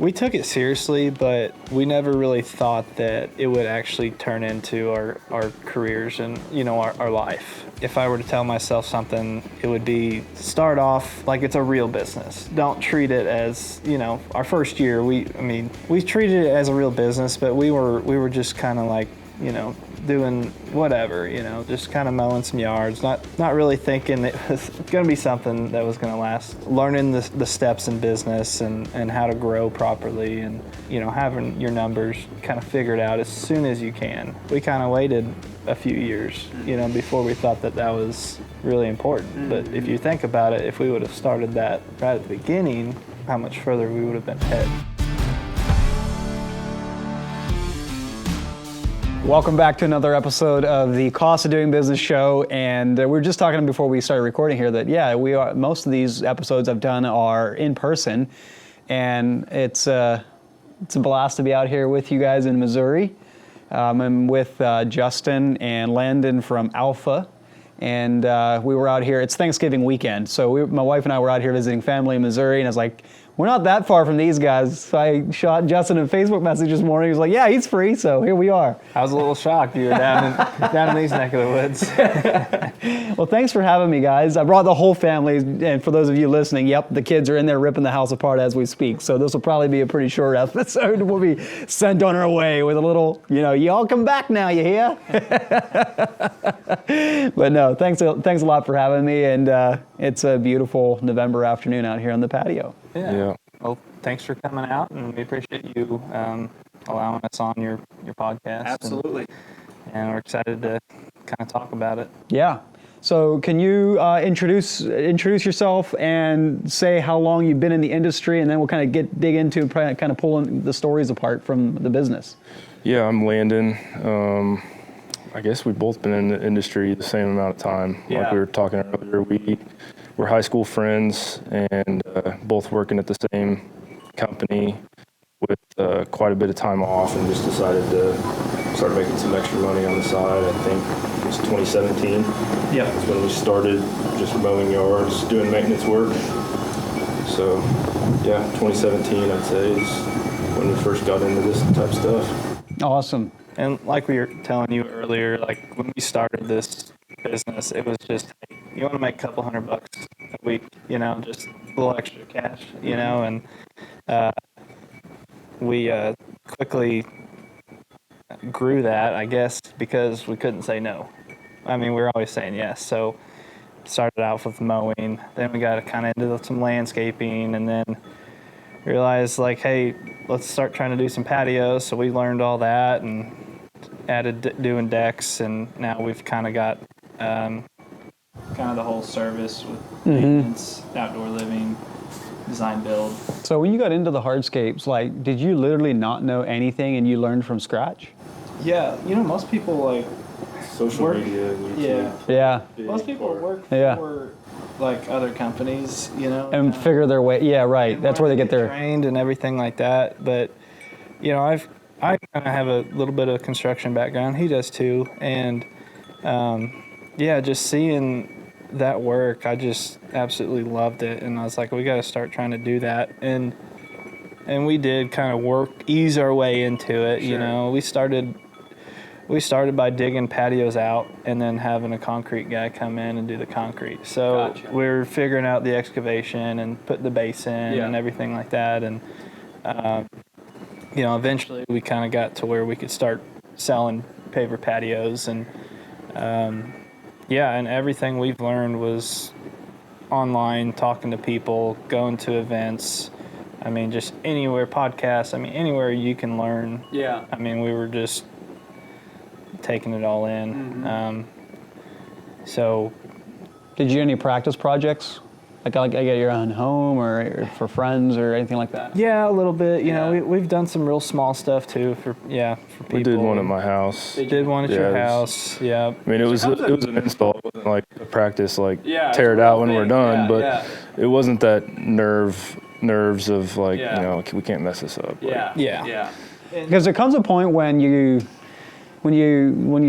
We took it seriously, but we never really thought that it would actually turn into our careers and, our life. If I were to tell myself something, it would be start off like it's a real business. Don't treat it as, our first year, we treated it as a real business, but we were just kind of like, doing whatever, just kind of mowing some yards, not really thinking it was going to be something that was going to last. Learning the steps in business and how to grow properly and, having your numbers kind of figured out as soon as you can. We kind of waited a few years, before we thought that was really important. But if you think about it, if we would have started that right at the beginning, how much further we would have been ahead. Welcome back to another episode of the Cost of Doing Business show, and we were just talking before we started recording here that most of these episodes I've done are in person, and it's a blast to be out here with you guys in Missouri. I'm with Justin and Landon from Alpha, and we were out here. It's Thanksgiving weekend, so my wife and I were out here visiting family in Missouri, and I was like, we're not that far from these guys. So I shot Justin a Facebook message this morning. He was like, yeah, he's free, so here we are. I was a little shocked you were down in these neck of the woods. Well, thanks for having me, guys. I brought the whole family, and for those of you listening, yep, the kids are in there ripping the house apart as we speak, so this will probably be a pretty short episode. We'll be sent on our way with a little, y'all come back now, you hear? But no, thanks a lot for having me, and it's a beautiful November afternoon out here on the patio. Yeah. Well, thanks for coming out, and we appreciate you allowing us on your podcast. Absolutely. And we're excited to kind of talk about it. Yeah. So can you introduce yourself and say how long you've been in the industry, and then we'll kind of dig into kind of pulling the stories apart from the business. Yeah, I'm Landon. I guess we've both been in the industry the same amount of time. Yeah. Like we were talking earlier, we're high school friends and both working at the same company with quite a bit of time off, and just decided to start making some extra money on the side. I think it was 2017. Yeah. That's when we started just mowing yards, doing maintenance work. So, yeah, 2017 I'd say is when we first got into this type of stuff. Awesome. And like we were telling you earlier, like when we started this business, it was just, hey, you want to make a couple $100 a week, just a little extra cash, and we quickly grew that, I guess, because we couldn't say no. I mean, we were always saying yes. So started out with mowing, then we got kind of into some landscaping, and then realized like, hey, let's start trying to do some patios. So we learned all that and added doing decks, and now we've kind of got kind of the whole service with maintenance, outdoor living, design build. So when you got into the hardscapes, like, did you literally not know anything and you learned from scratch? Yeah, most people like Social media, YouTube. Yeah. Most people work for like other companies, And figure their way. Yeah, right. That's where they get their trained and everything like that. But I kind of have a little bit of construction background. He does too, and just seeing that work, I just absolutely loved it, and I was like, we got to start trying to do that, and we did kind of ease our way into it. Sure. We started by digging patios out and then having a concrete guy come in and do the concrete. So Gotcha. We're figuring out the excavation and putting the base in and everything like that. And, eventually we kind of got to where we could start selling paver patios. And, and everything we've learned was online, talking to people, going to events. I mean, just anywhere, podcasts. I mean, anywhere you can learn. Yeah. I mean, we were just taking it all in. Mm-hmm. So, did you do any practice projects, like at your own home or for friends or anything like that? Yeah, a little bit. We've done some real small stuff too for people. We did one at my house. Did one at your house. Yeah. I mean, it was an install. It wasn't like a practice, tear it out when we're done. But it wasn't that nerves of we can't mess this up. Yeah. Because there comes a point when you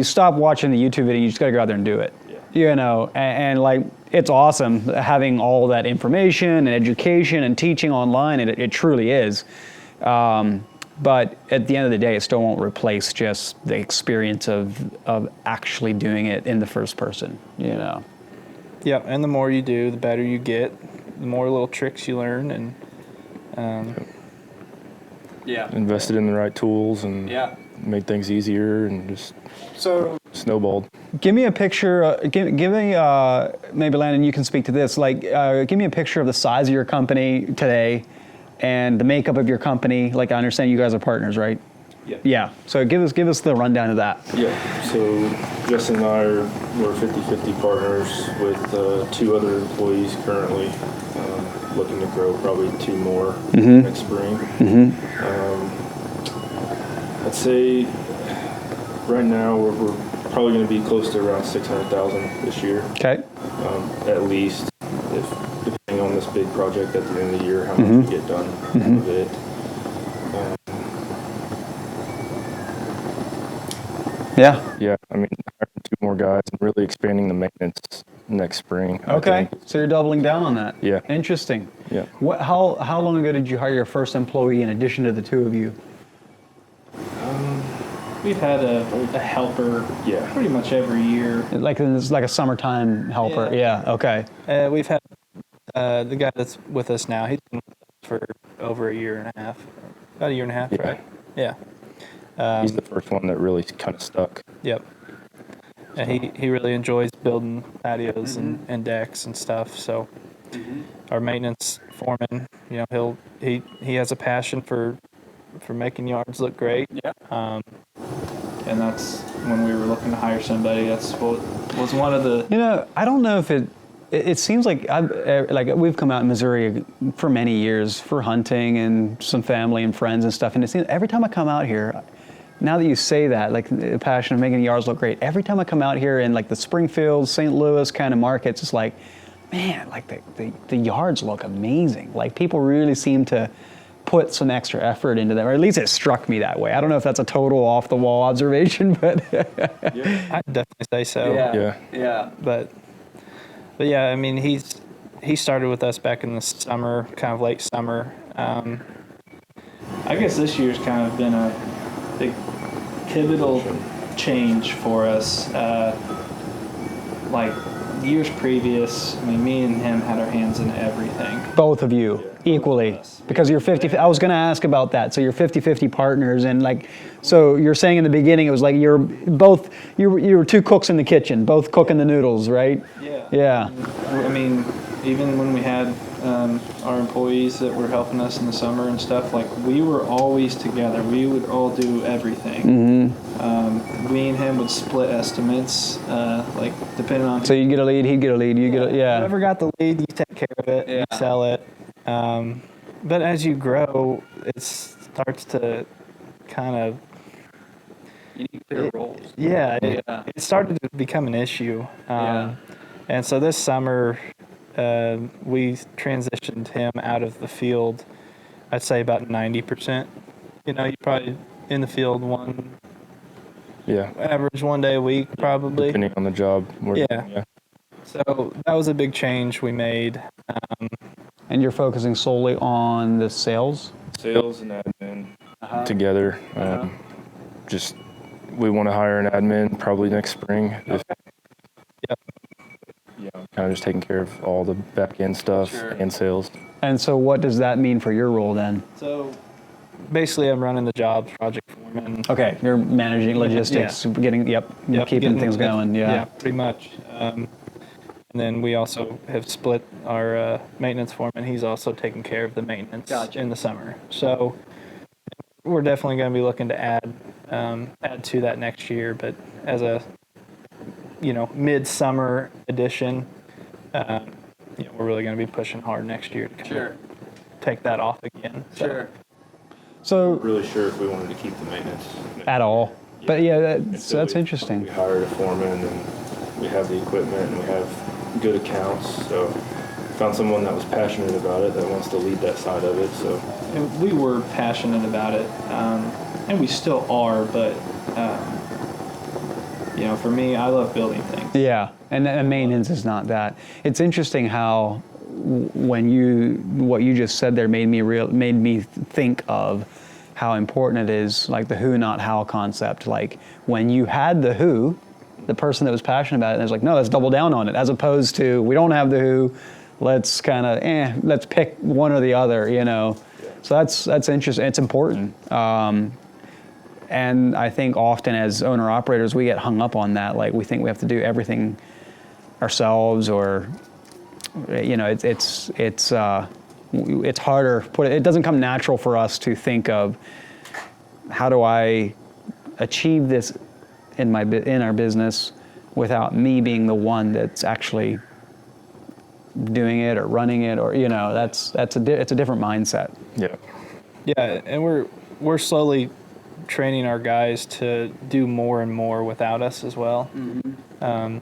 stop watching the YouTube video, you just got to go out there and do it. Yeah. And it's awesome having all that information and education and teaching online, and it truly is. But at the end of the day, it still won't replace just the experience of actually doing it in the first person, you know. Yeah, and the more you do, the better you get, the more little tricks you learn, and Invested in the right tools and made things easier and just snowballed. Give me a picture. Give me maybe Landon, you can speak to this. Like, give me a picture of the size of your company today, and the makeup of your company. Like, I understand you guys are partners, right? Yeah. Yeah. So give us the rundown of that. Yeah. So Justin and I we're 50-50 partners with 2 other employees currently. Looking to grow probably 2 more next spring. I'd say right now we're probably going to be close to around 600,000 this year. Okay. At least, if depending on this big project at the end of the year, how much we get done of it. Yeah, I mean, hiring 2 more guys and really expanding the maintenance next spring. Okay, so you're doubling down on that. Yeah. Interesting. Yeah. How long ago did you hire your first employee in addition to the 2 of you? we've had a helper pretty much every year. Like it's like a summertime helper. Yeah. Okay. We've had the guy that's with us now. He's been with us for over a year and a half, about a year and a half, right? Yeah. He's the first one that really kind of stuck. Yep. And he really enjoys building patios and decks and stuff. So our maintenance foreman, you know, he has a passion for making yards look great. Yeah. And that's when we were looking to hire somebody. That's what was one of the. You know, I don't know if it seems like we've come out in Missouri for many years for hunting and some family and friends and stuff. And it seems every time I come out here. Now that you say that, like the passion of making yards look great, every time I come out here in like the Springfield, St. Louis kind of markets, it's like, man, like the yards look amazing. Like people really seem to put some extra effort into them, or at least it struck me that way. I don't know if that's a total off the wall observation, but yeah, I'd definitely say so. Yeah. But yeah, I mean, he started with us back in the summer, kind of late summer. I guess this year's kind of been a big pivotal change for us. Like years previous, I mean, me and him had our hands in everything. Both of you, equally, because you're 50. I was going to ask about that. So you're 50-50 partners, and like, so you're saying in the beginning it was like you were 2 cooks in the kitchen, both cooking the noodles, right? Yeah. Yeah. I mean, even when we had our employees that were helping us in the summer and stuff, like we were always together. We would all do everything. We and him would split estimates, like depending on. So you get a lead, he'd get a lead, you get a, yeah. Whoever got the lead, you take care of it, you sell it. But as you grow, it starts to kind of. You need clear roles. Yeah, it started to become an issue. And so this summer, we transitioned him out of the field, I'd say about 90%. You know, you probably in the field average 1 day a week probably. Depending on the job. Yeah. So that was a big change we made. And you're focusing solely on the sales? Sales and admin together. Just, we want to hire an admin probably next spring. Yep. Yeah, kind of just taking care of all the back end stuff and sales. And so what does that mean for your role then? So basically I'm running the job, project foreman. Okay, you're managing logistics, keeping things going. Yeah, pretty much. And then we also have split our maintenance foreman. He's also taking care of the maintenance in the summer. So we're definitely going to be looking to add to that next year. But as a midsummer edition, we're really going to be pushing hard next year to kind of take that off again. So not really sure if we wanted to keep the maintenance at all. But that's interesting. We hired a foreman and we have the equipment and we have good accounts. So found someone that was passionate about it, that wants to lead that side of it. So and we were passionate about it, and we still are. But for me, I love building things. Yeah, and maintenance is not that. It's interesting how what you just said there made me think of how important it is, like the who not how concept. Like when you had the who, the person that was passionate about it, and was like, no, let's double down on it, as opposed to we don't have the who, let's kind of let's pick one or the other, you know. So that's interesting. It's important. And I think often as owner operators, we get hung up on that. Like we think we have to do everything ourselves, or you know, it's harder. It doesn't come natural for us to think of how do I achieve this in our business without me being the one that's actually doing it or running it, or you know, it's a different mindset. Yeah, and we're slowly training our guys to do more and more without us as well. Mm-hmm.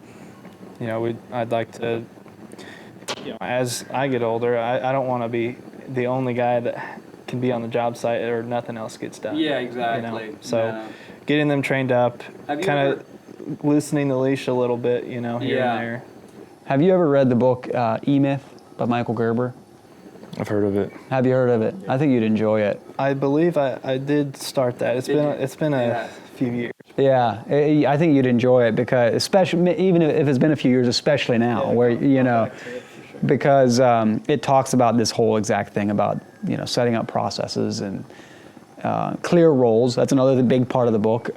You know, I'd like to, you know, as I get older, I don't want to be the only guy that can be on the job site or nothing else gets done. Yeah, exactly. You know? So getting them trained up, kind of loosening the leash a little bit, you know, here and there. Have you ever read the book E-Myth by Michael Gerber? I've heard of it. Have you heard of it? I think you'd enjoy it. I believe I did start that. It's been a few years. Yeah, I think you'd enjoy it, because especially even if it's been a few years, especially now, where you know, because it talks about this whole exact thing about, you know, setting up processes and clear roles. That's another big part of the book.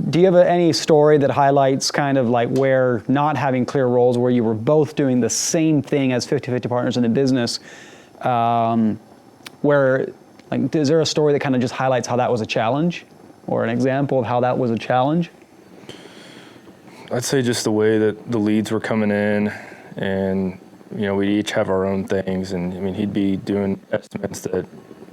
Do you have any story that highlights kind of like where not having clear roles, where you were both doing the same thing as 50-50 partners in the business, where, like, is there a story that kind of just highlights how that was a challenge, or an example of how that was a challenge? I'd say just the way that the leads were coming in, and you know, we each have our own things, and I mean, he'd be doing estimates that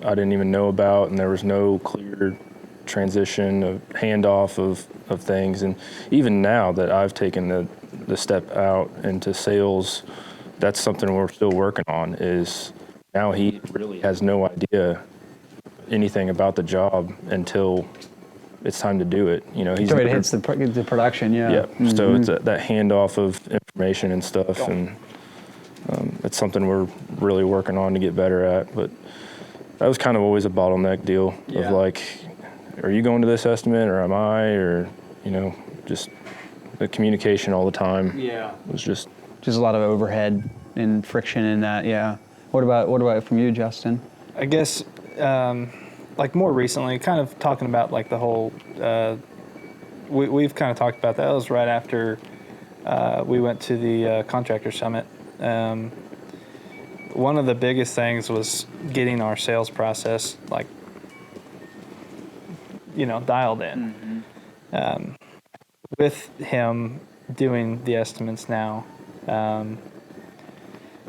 I didn't even know about, and there was no clear transition of handoff of things. And even now that I've taken the step out into sales, that's something we're still working on. Is now he really has no idea anything about the job until it's time to do it. You know, so it hits the production. Yeah. Mm-hmm. So it's that handoff of information and stuff, and it's something we're really working on to get better at. But that was kind of always a bottleneck deal of like, are you going to this estimate, or am I, or, you know, just the communication all the time. Yeah. Was just a lot of overhead and friction in that. Yeah. What about from you, Justin? I guess, like more recently, kind of talking about like the whole, we've kind of talked about that. That was right after we went to the contractor summit. One of the biggest things was getting our sales process, like, you know, dialed in. Mm-hmm. With him doing the estimates now,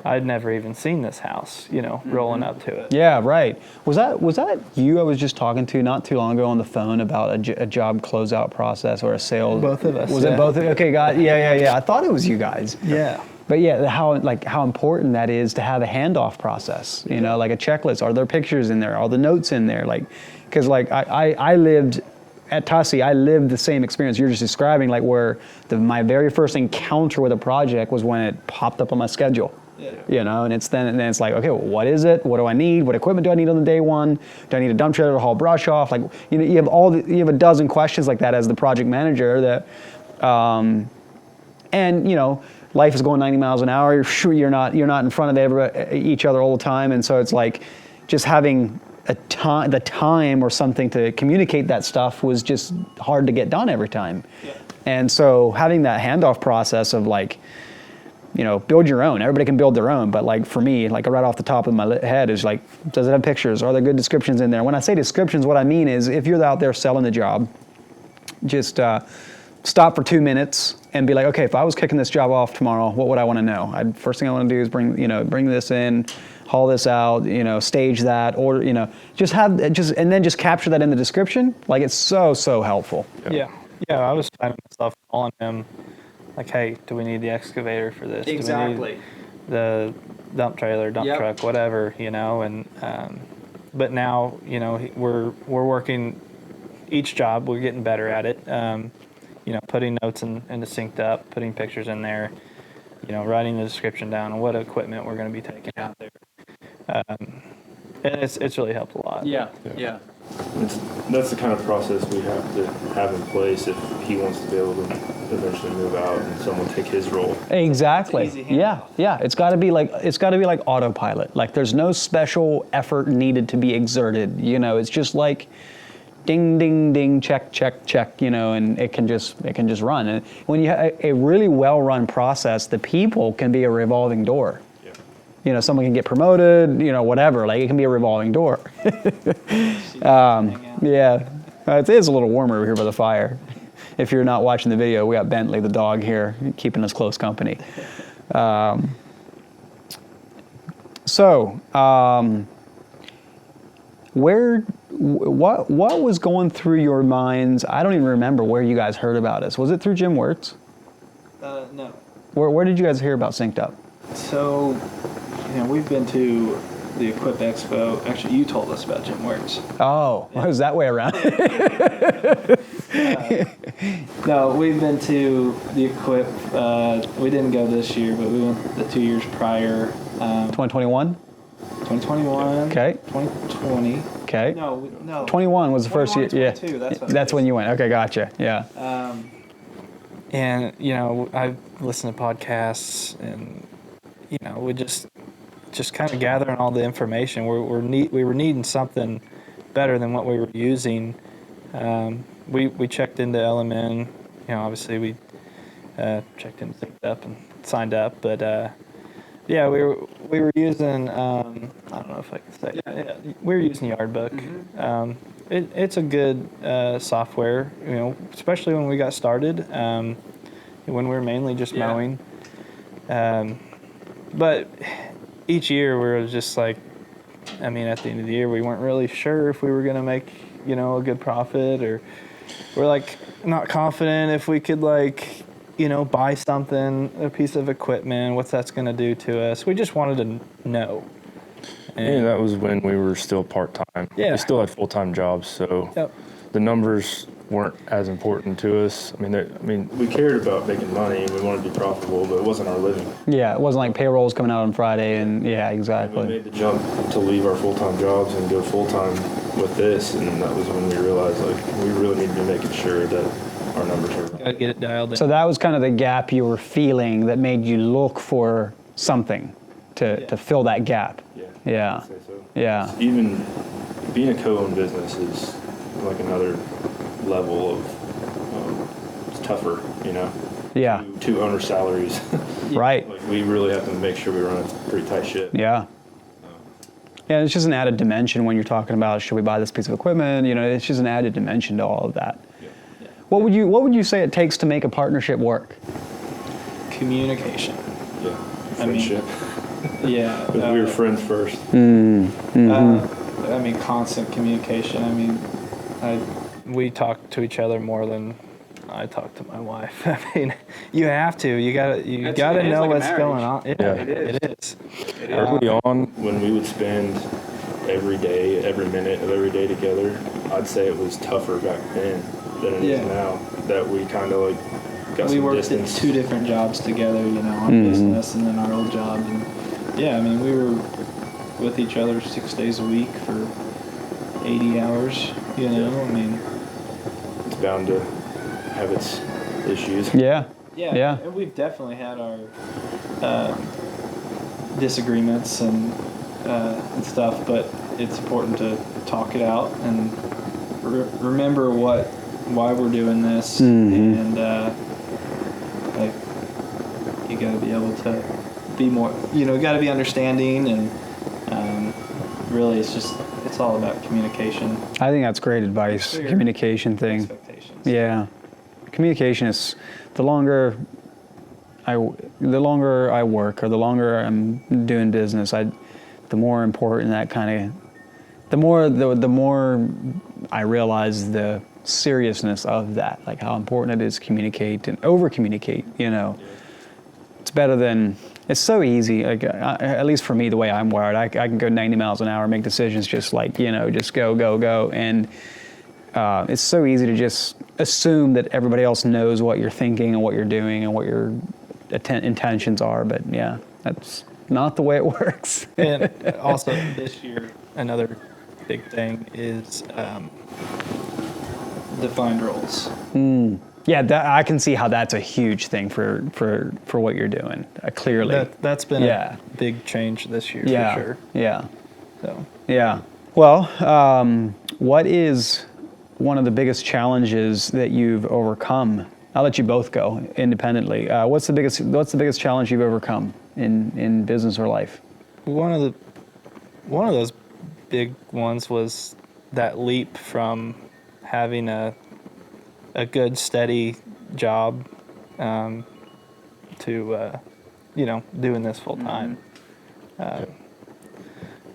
I'd never even seen this house, you know, rolling up to it. Yeah, right. Was that you I was just talking to not too long ago on the phone about a job closeout process or a sale? Both of us. Was it both of you? Okay, got yeah. I thought it was you guys. Yeah. But yeah, how important that is to have a handoff process, you know, like a checklist. Are there pictures in there? Are the notes in there? Like, because like I lived at Tussie, I lived the same experience you're just describing, like where my very first encounter with a project was when it popped up on my schedule. Yeah. You know, and then it's like, okay, well, what is it? What do I need? What equipment do I need on the day one? Do I need a dump trailer to haul brush off? Like, you know, you have a dozen questions like that as the project manager that, and you know, life is going 90 miles an hour. You're not in front of each other all the time, and so it's like just having the time or something to communicate that stuff was just hard to get done every time. Yeah. And so having that handoff process of like, you know, build your own. Everybody can build their own, but like for me, like right off the top of my head is like, does it have pictures? Are there good descriptions in there? When I say descriptions, what I mean is if you're out there selling the job, just stop for 2 minutes and be like, okay, if I was kicking this job off tomorrow, what would I want to know? First thing I want to do is bring this in, haul this out, you know, stage that, or you know, and then just capture that in the description. Like it's so helpful. Yeah. I was finding myself calling him, like, hey, do we need the excavator for this? Exactly. Do we need the dump trailer, dump truck, whatever, you know? And but now, you know, we're working each job. We're getting better at it. You know, putting notes into SynkedUP, putting pictures in there. writing the description down and what equipment we're going to be taking out there. And it's really helped a lot. Yeah. That's the kind of process we have to have in place if he wants to be able to eventually move out and someone take his role. Exactly. It's easy handoff. Yeah. It's got to be like autopilot. Like there's no special effort needed to be exerted. It's just like ding, ding, ding, check, check, check. And it can just run. And when you have a really well-run process, the people can be a revolving door. Someone can get promoted, whatever. Like it can be a revolving door. Yeah, it is a little warmer over here by the fire. If you're not watching the video, we got Bentley the dog here keeping us close company. What was going through your minds? I don't even remember where you guys heard about us. Was it through Jim Wirtz? No. Where did you guys hear about SynkedUP? So, we've been to the Equip Expo. Actually, you told us about Jim Wirtz. Oh, yeah. It was that way around. No, we've been to the Equip. We didn't go this year, but we went the 2 years prior. 2021? 2021. Okay. 2020. Okay. No. 21 was the first year. Yeah. That's when you went. Okay, gotcha. Yeah. And I've listened to podcasts, and we just kind of gathering all the information. We were needing something better than what we were using. We checked into LMN. Obviously we checked into SynkedUP and signed up, but yeah, we were using. I don't know if I can say. Yeah, we were using Yardbook. Mm-hmm. It's a good software. Especially when we got started. When we were mainly just mowing. But each year we were just like, at the end of the year we weren't really sure if we were going to make, a good profit, or we're like not confident if we could buy something, a piece of equipment, what that's going to do to us. We just wanted to know. And that was when we were still part-time. Yeah. We still had full-time jobs, so the numbers weren't as important to us. We cared about making money and we wanted to be profitable, but it wasn't our living. Yeah, it wasn't like payrolls coming out on Friday, and yeah, exactly. And we made the jump to leave our full-time jobs and go full-time with this, and that was when we realized we really need to be making sure that our numbers are right. Gotta get it dialed in. So that was kind of the gap you were feeling that made you look for something to fill that gap. Yeah. I'd say so. Yeah. Even being a co-owned business is like another level of it's tougher, Yeah. Two owner salaries. Right. We really have to make sure we run a pretty tight ship. Yeah. Yeah, it's just an added dimension when you're talking about should we buy this piece of equipment. It's just an added dimension to all of that. Yeah. What would you say it takes to make a partnership work? Communication. Yeah. Friendship. Yeah. We were friends first. Constant communication. We talk to each other more than I talk to my wife. You have to. You gotta know what's going on. It is. Early on, when we would spend every day, every minute of every day together, I'd say it was tougher back then than it is now. That we kind of got some distance. We worked at 2 different jobs together, our business and then our old job. And we were with each other 6 days a week for 80 hours. It's bound to have its issues. Yeah. And we've definitely had our disagreements and stuff, but it's important to talk it out and remember why we're doing this, and you got to be able to be more, got to be understanding, and really it's all about communication. I think that's great advice. Communication thing. Expectations. Yeah. Communication is the longer I work, or the longer I'm doing business, the more important that the more I realize the seriousness of that, like how important it is to communicate and over communicate. It's better than. It's so easy, at least for me, the way I'm wired. I can go 90 miles an hour, make decisions just just go. And it's so easy to just assume that everybody else knows what you're thinking and what you're doing and what you're intentions are. But yeah, that's not the way it works. And also this year, another big thing is defined roles. Yeah, I can see how that's a huge thing for what you're doing. Clearly, That's been Yeah. a big change this year yeah, for sure. yeah, So yeah. Well, what is one of the biggest challenges that you've overcome? I'll let you both go independently. What's the biggest challenge you've overcome in business or life? one of those big ones was that leap from having a good steady job to doing this full time.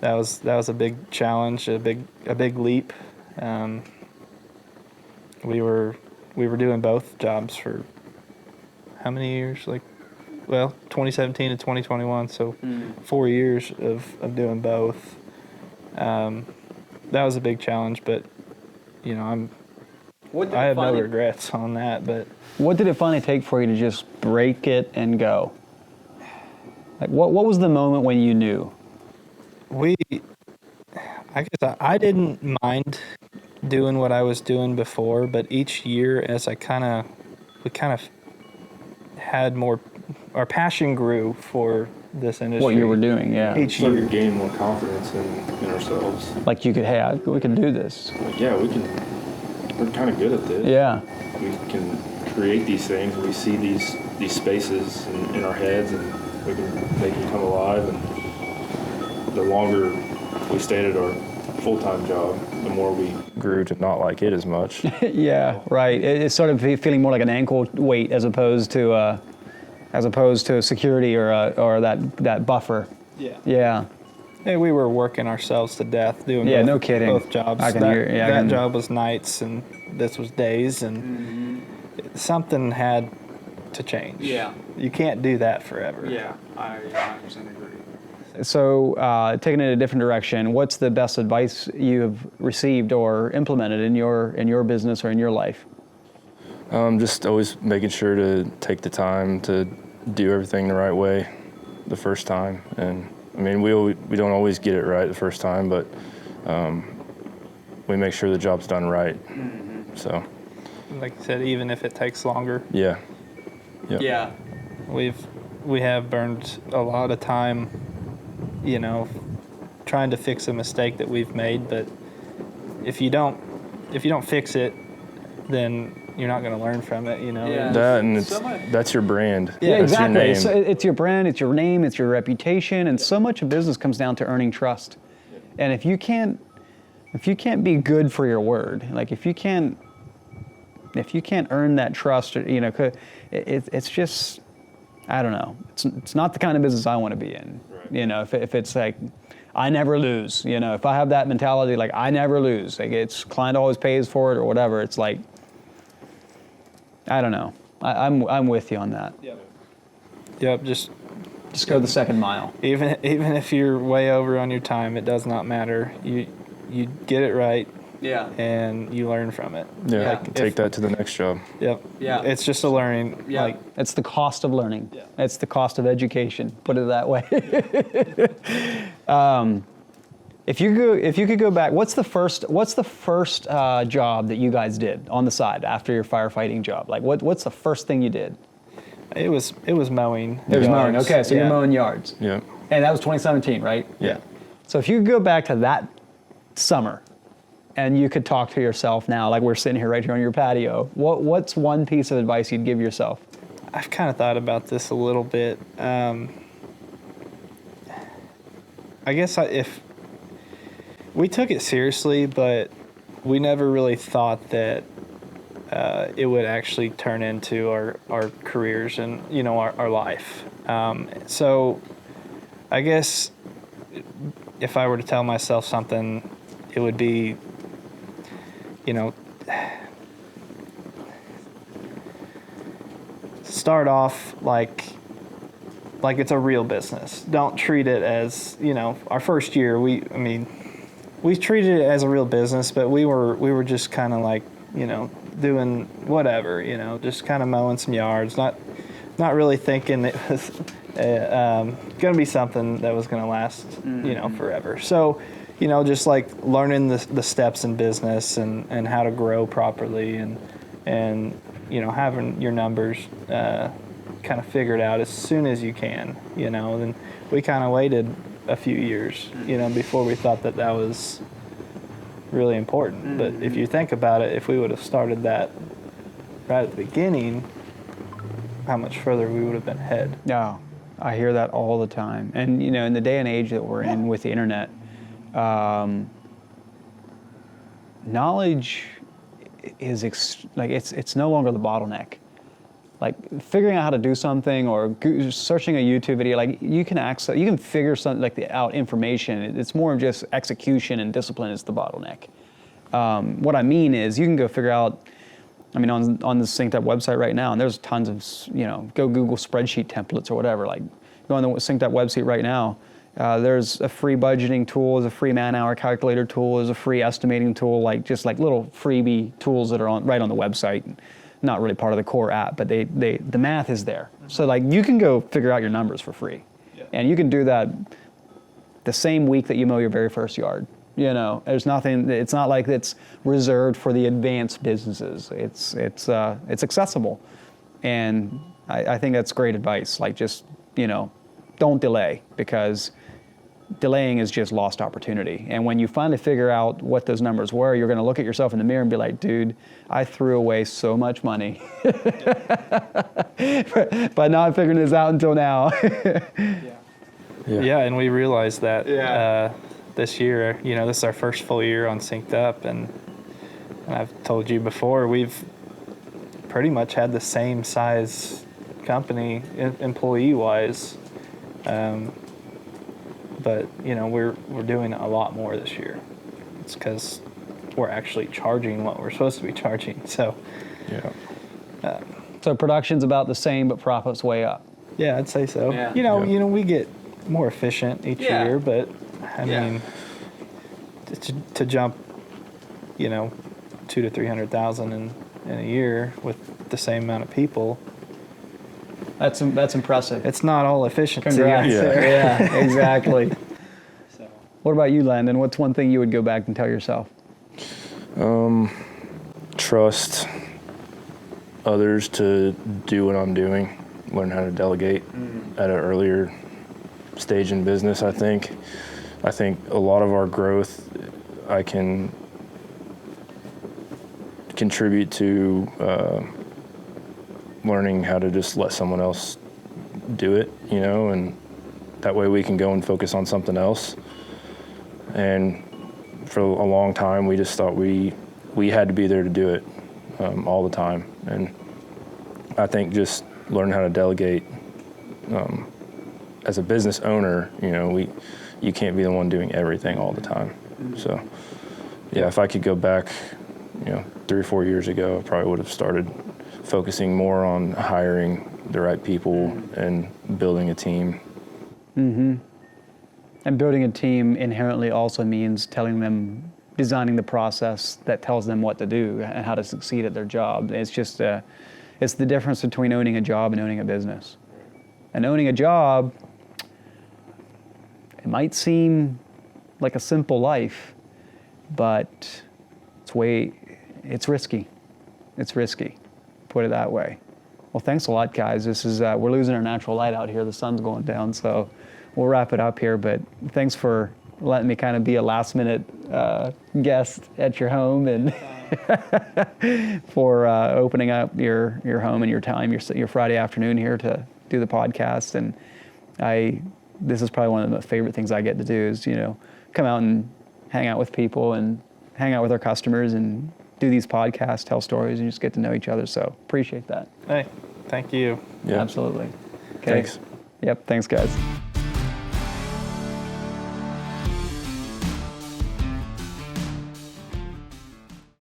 That was a big challenge, a big leap. We were doing both jobs for how many years? 2017 to 2021, so 4 years of doing both. That was a big challenge, but I have no regrets on that. But What did it finally take for you to just break it and go? Like, what was the moment when you knew? I guess I didn't mind doing what I was doing before, but each year as we kind of had more, our passion grew for this industry. What you were doing, yeah. We started gaining more confidence in ourselves. Like you could, hey, we can do this. Like, yeah, we're kind of good at this. Yeah. We can create these things. We see these spaces in our heads, and we can make them come alive. And the longer we stayed at our full-time job, the more we grew to not like it as much. Yeah, right. It's sort of feeling more like an ankle weight as opposed to a security or that buffer. Yeah. Yeah. Hey, we were working ourselves to death doing no kidding. both jobs. I can hear. Yeah, that job was nights and this was days, and something had to change. Yeah. You can't do that forever. Yeah, I 100% agree. So, taking it in a different direction, what's the best advice you have received or implemented in your business or in your life? Just always making sure to take the time to do everything the right way the first time. And I mean, we don't always get it right the first time, but we make sure the job's done right. Mm-hmm. So, like you said, even if it takes longer. Yeah. Yep. Yeah. We have burned a lot of time, trying to fix a mistake that we've made. But if you don't fix it, then you're not going to learn from it. Yeah. That and that's your brand. Yeah, that's exactly. Your name. It's your brand, it's your name, it's your reputation, and so much of business comes down to earning trust. And if you can't be good for your word, like if you can't earn that trust, it's just, I don't know. It's not the kind of business I want to be in. Right. If it's like, I never lose. If I have that mentality, like I never lose, like it's client always pays for it or whatever. It's like, I don't know. I'm with you on that. Yep. Just go the second mile. Even if you're way over on your time, it does not matter. You get it right. Yeah. And you learn from it. Yeah. Take that to the next job. Yep. Yeah. It's just a learning. Yeah. It's the cost of learning. Yeah. It's the cost of education. Put it that way. If you could go back, what's the first job that you guys did on the side after your firefighting job? Like what's the first thing you did? It was mowing. It was mowing. Okay, so you're mowing yards. Yeah. And that was 2017, right? Yeah. So if you could go back to that summer and you could talk to yourself now, like we're sitting here right here on your patio, what's one piece of advice you'd give yourself? I've kind of thought about this a little bit. I guess if we took it seriously, but we never really thought that it would actually turn into our careers and our life. So I guess if I were to tell myself something, it would be, start off like it's a real business. Don't treat it as, our first year, we treated it as a real business, but we were just kind of like, doing whatever, just kind of mowing some yards, not really thinking it was going to be something that was going to last, forever. So, just like learning the steps in business and how to grow properly and having your numbers kind of figured out as soon as you can, then we kind of waited a few years, before we thought that was really important. But if you think about it, if we would have started that right at the beginning, how much further we would have been ahead. No, I hear that all the time. And, in the day and age that we're in with the internet, knowledge is it's no longer the bottleneck. Like figuring out how to do something or searching a YouTube video, like you can figure something out information. It's more of just execution and discipline is the bottleneck. What I mean is you can go figure out, on the SynkedUP website right now, and there's tons of, go Google spreadsheet templates or whatever, like go on the SynkedUP website right now. There's a free budgeting tool, there's a free man-hour calculator tool, there's a free estimating tool, just little freebie tools that are right on the website. Not really part of the core app, but the math is there. So you can go figure out your numbers for free. Yeah. And you can do that the same week that you mow your very first yard. There's nothing, it's not like it's reserved for the advanced businesses. It's accessible. And I think that's great advice. Don't delay, because delaying is just lost opportunity. And when you finally figure out what those numbers were, you're going to look at yourself in the mirror and be like, dude, I threw away so much money by not figuring this out until now. Yeah, and we realized that this year, this is our first full year on SynkedUP, and I've told you before, we've pretty much had the same size company employee-wise. But we're doing a lot more this year. It's because we're actually charging what we're supposed to be charging. So, so production's about the same, but profit's way up. Yeah, I'd say so. Yeah. We get more efficient each year, but I mean, to jump, 200,000 to 300,000 in a year with the same amount of people. That's impressive. It's not all efficiency. Congrats. Yeah, exactly. What about you, Landon? What's one thing you would go back and tell yourself? Trust others to do what I'm doing. Learn how to delegate at an earlier stage in business, I think. I think a lot of our growth I can contribute to learning how to just let someone else do it, and that way we can go and focus on something else. And for a long time, we just thought we had to be there to do it all the time. And I think just learn how to delegate. As a business owner, you can't be the one doing everything all the time. So, if I could go back, 3 or 4 years ago, I probably would have started focusing more on hiring the right people and building a team. Mm-hmm. And building a team inherently also means designing the process that tells them what to do and how to succeed at their job. It's just, it's the difference between owning a job and owning a business. And owning a job, it might seem like a simple life, but it's risky. It's risky, put it that way. Well, thanks a lot, guys. This is we're losing our natural light out here. The sun's going down, so we'll wrap it up here. But thanks for letting me kind of be a last-minute guest at your home and for opening up your home and your time, your Friday afternoon here to do the podcast. And this is probably one of the favorite things I get to do is come out and hang out with people and hang out with our customers and do these podcasts, tell stories, and just get to know each other. So appreciate that. Hey, thank you. Yeah. Absolutely. Okay. Thanks. Yep. Thanks, guys.